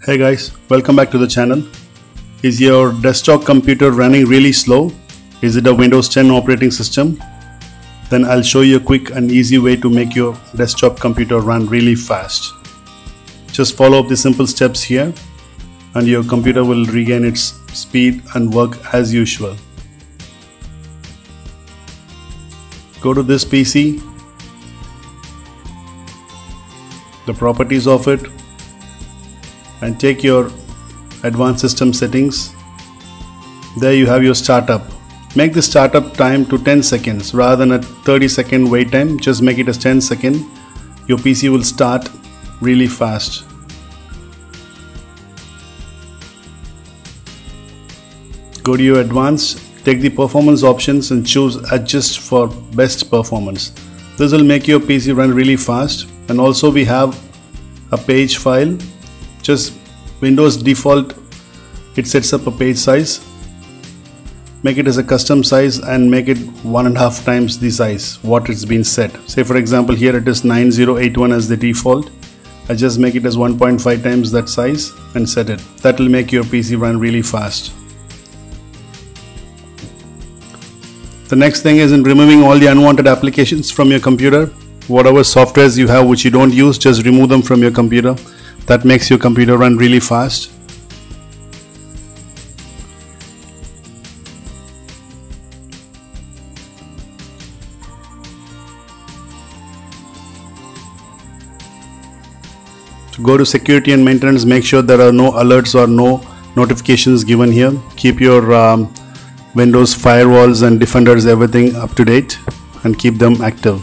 Hey guys, welcome back to the channel. Is your desktop computer running really slow? Is it a Windows 10 operating system? Then I'll show you a quick and easy way to make your desktop computer run really fast. Just follow up the simple steps here and your computer will regain its speed and work as usual. Go to this PC, the properties of it, and take your advanced system settings. There you have your startup. Make the startup time to 10 seconds rather than a 30-second wait time. Just make it as 10 seconds. Your PC will start really fast. Go to your advanced, take the performance options and choose adjust for best performance. This will make your PC run really fast. And also we have a page file. Just Windows default, it sets up a page size. Make it as a custom size and make it 1.5 times the size what it's been set. Say for example here it is 9081 as the default. I just make it as 1.5 times that size and set it. That will make your PC run really fast. The next thing is in removing all the unwanted applications from your computer. Whatever softwares you have which you don't use, just remove them from your computer. That makes your computer run really fast. So go to security and maintenance, make sure there are no alerts or no notifications given here. Keep your Windows firewalls and defenders, everything up to date and keep them active.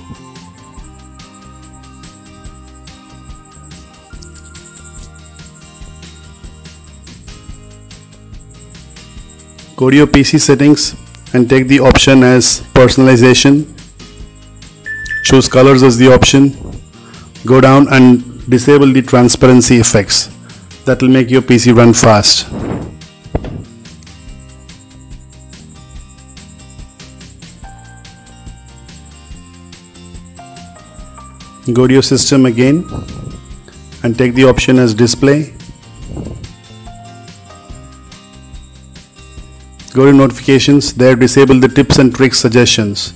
Go to your PC settings and take the option as personalization. Choose colors as the option. Go down and disable the transparency effects. That will make your PC run fast. Go to your system again and take the option as display. Go to notifications, there disable the tips and tricks suggestions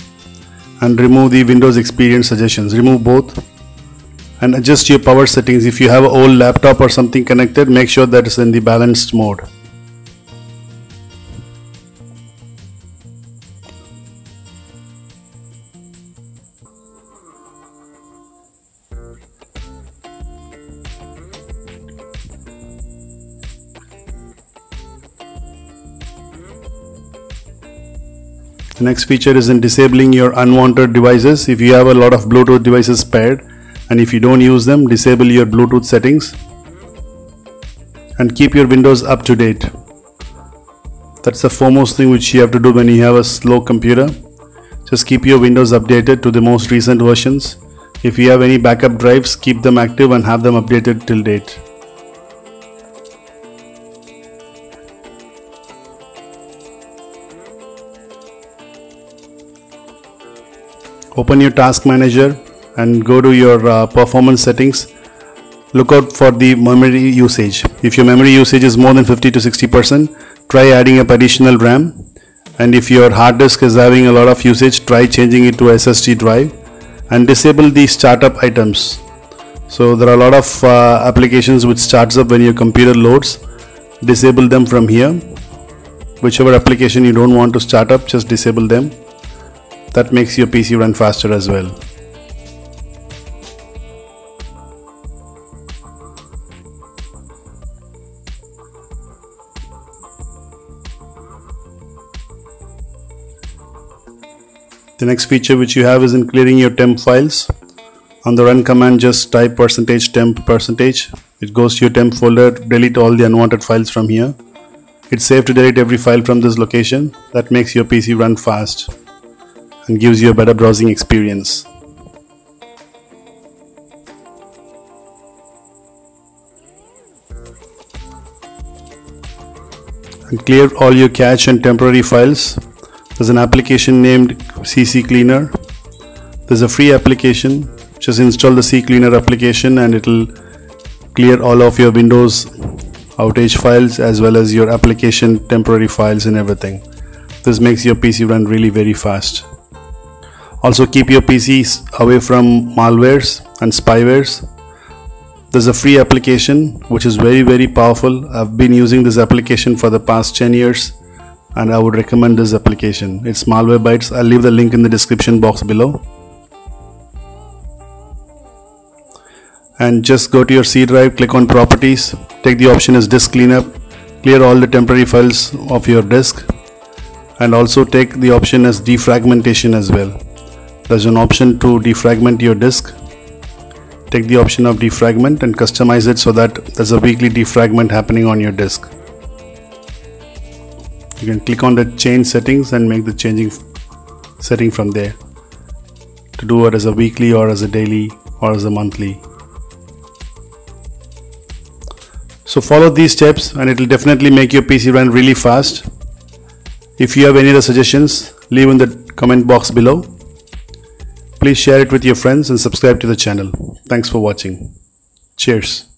and remove the Windows experience suggestions. Remove both and adjust your power settings. If you have an old laptop or something connected, make sure that it's in the balanced mode. The next feature is in disabling your unwanted devices. If you have a lot of Bluetooth devices paired and if you don't use them, disable your Bluetooth settings and keep your Windows up to date. That's the foremost thing which you have to do when you have a slow computer. Just keep your Windows updated to the most recent versions. If you have any backup drives, keep them active and have them updated till date. Open your task manager and go to your performance settings. Look out for the memory usage. If your memory usage is more than 50 to 60%, try adding up additional RAM. And if your hard disk is having a lot of usage, try changing it to SSD drive and disable the startup items. So there are a lot of applications which starts up when your computer loads. Disable them from here. Whichever application you don't want to start up, just disable them. That makes your PC run faster as well. The next feature which you have is in clearing your temp files. On the run command, just type %temp%. It goes to your temp folder, delete all the unwanted files from here. It's safe to delete every file from this location. That makes your PC run fast and gives you a better browsing experience. And clear all your cache and temporary files. There's an application named CC Cleaner. There's a free application. Just install the CCleaner application and it will clear all of your Windows outage files as well as your application temporary files and everything. This makes your PC run really very fast. Also keep your PCs away from malwares and spywares. There's a free application which is very powerful. I've been using this application for the past 10 years and I would recommend this application. It's Malwarebytes. I'll leave the link in the description box below. And just go to your C drive, click on properties, take the option as disk cleanup, clear all the temporary files of your disk, and also take the option as defragmentation as well. There's an option to defragment your disk. Take the option of defragment and customize it so that there's a weekly defragment happening on your disk. You can click on the change settings and make the changing setting from there to do it as a weekly or as a daily or as a monthly. So follow these steps and it will definitely make your PC run really fast. If you have any other suggestions, leave in the comment box below. Please share it with your friends and subscribe to the channel. Thanks for watching. Cheers.